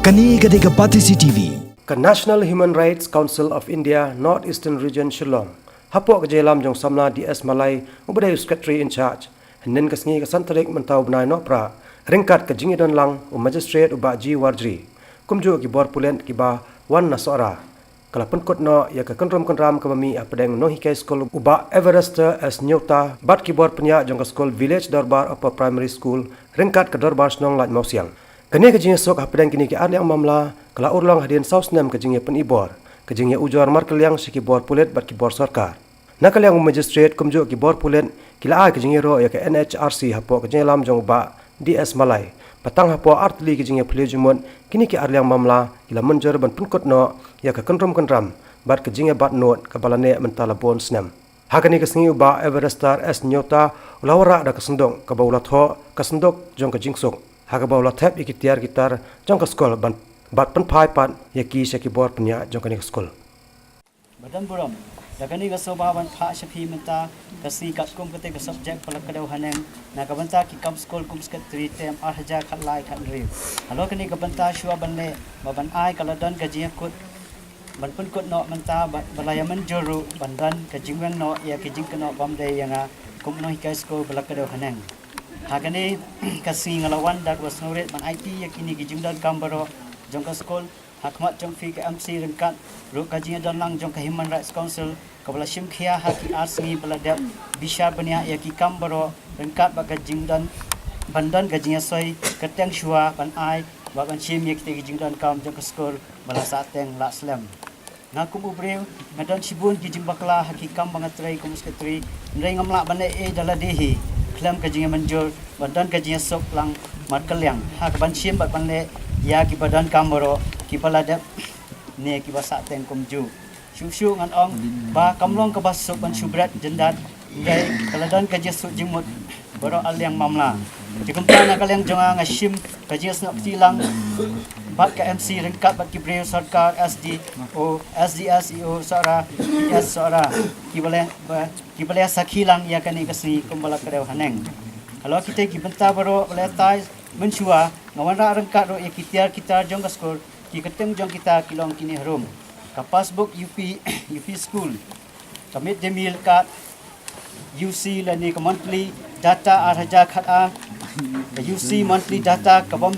Kani Gadega Pati CTV. Ka National Human Rights Council of India North Eastern Region Shillong hapok jelam jong samna DS Malay ubadai secretary in charge nen kasngi ka santarik mentau benai no pra ringkat ka jingi don lang magistrate uba G Wardri kumju ki bor pulen ki ba wan nasora kala penkot no ya ka konram ka mami apedeng no hikai school uba Everest as nyota bat ki bor penya jong ka school village Darbar upper primary school ringkat ka Darbar snong lat mausiang kene ka jingi sok apedeng kini ki arliang mamla kala urlang hadian saus nem ka jingi penibor ka jingi ujor markel yang siki bor pulet bat ki bor sarkar nakal yang magistrate kumju ki bor pulen kila ai ka jingi ro ya ka NHRC hapo ka jingi lam jong ba DS Malay patang hapo artli ki jingi plejumon kini ki arliang mamla kila menjor ban penkot no ya ka konram bat ka jingi bat not ka balane mentala bon snem hakani ka singi ba Everestar as nyota ulawara da ka sendong ka baulat ho ka sendok jong ka jingsok haga baulat thep ikitiar gitar jong ka skol ban bat pen phai pan ya ki se ki bor pnya jong ka ni skol badan buram dakani ka sobaban pha shapi menta kasi kat kum kate ka subject palak kadau haneng na ka banta ki kam skol kum skat 3 tem arhaja khat lai khat ri halo kani ka banta shua banle baban ai kala dan ka jia kut ban pun kut no menta balaya men juru bandan ka jingwen no ya ki jing no bam de yanga kum no hikai skol palak kadau haneng hagani kasi ngalawan dak wasnuret man IT ya kini ki jingdan kambaro jongka skol hakmat jong fi ke MC rengkat ru kajian dan lang jong ka Human Rights Council kabala shim khia haki asngi beladap bisa benia ya ki kambaro rengkat ba kajing dan bandan kajian soi keteng shua ban ai ba ban shim ya ki jing dan kam jong ka skol bala sateng la slam ngakum ubreu ngadan sibun ki jing bakla haki kam bangatrai kum sekretari ndai ngamla bane e dala dehi klam kajian menjur bandan kajian sok lang markelyang hak ban shim ba ban le ya ki badan kamero ki paladap ne ki basa teng kumju syu ngan ong ba kamlong ka basuk ban subrat jendat dai kaladan ka jesu jimut baro alyang mamla jikumpana kalyang jonga ngashim ka jes nak tilang bat ka MC rengkat bat ki breu sarkar SD o SDS o sara PS sara ki boleh sakhilang ya kani kasni kumbala kadau haneng kalau kita ki benta baro boleh tai mensua ngawan ra rengkat ro kita jong skor ki keteng jong kita kilong kini harum ka passbook UP school kamit demil kat UC lani ka monthly data arhaja khat ka UC monthly data kabom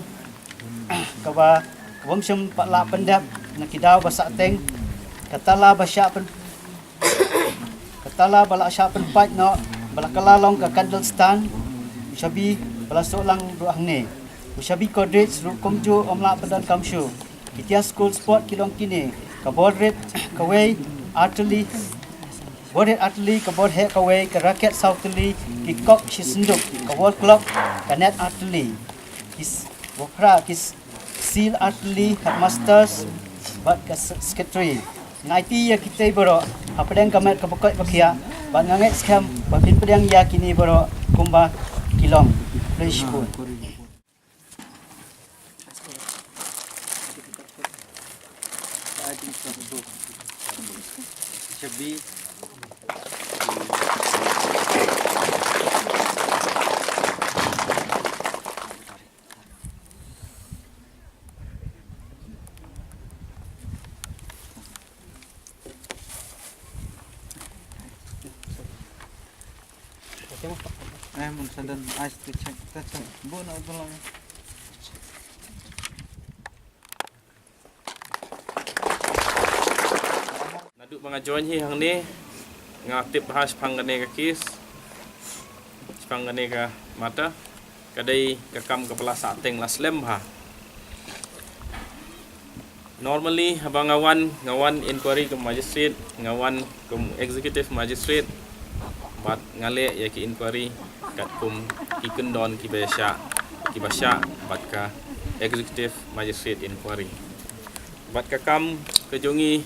sem patla pendap na kidaw basa teng katala basya pen katala bala sya pen pat no bala kalalong ka candle stand sabi bala solang ruang ne usabi kodrets ru komjo omla padan kamshu kitia school sport kilong kini ka bodret kaway artillery bodet artillery ka bod he kaway ka racket southerly ki kok shisnduk ka wall clock ka net artillery kis wopra kis seal artillery headmasters bat ka secretary ngai ya kita boro apadang kamet ka pokok bakia ban nganget scam batin pedang ya kini boro kumba kilong please school Shabi mun sandan ice to check that's bo na ulang naduk mga join hi hang ni ngatip bahas panggane ka kis panggane ka mata kadai ka kam kepala sateng laslem ha normally habang ngawan inquiry ke magistrate ngawan ke executive magistrate bat ngale ya ki inquiry kat kum ikendon ki basya bat ka executive magistrate inquiry bat ka kam ke jongi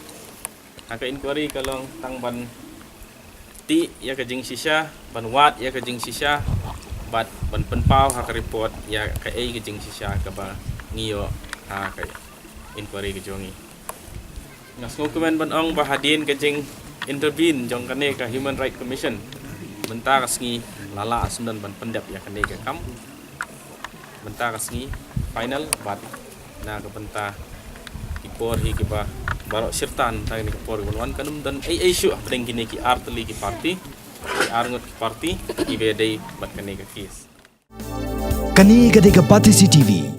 haka inquiry kalong tang ban ti ya ka jing sisya ban wat ya ka jing sisya bat ban penpau haka report ya ka e ka jing sisya ka ba ngiyo ha ka inquiry ke jongi ngas ngokumen ban ong bahadin ka jing intervene jong kane ka Human Rights Commission bentar kasngi lala asundan ban pendap ya kane ka kam bentar kasngi final bat na kabanta kipor hi kiba barok sirtan tang ni kipor wan kanum dan ai syu apeng kini ki artli ki party ki arngot ki party ki bedai bat kani ka kis Kani Gadega Pati CTV.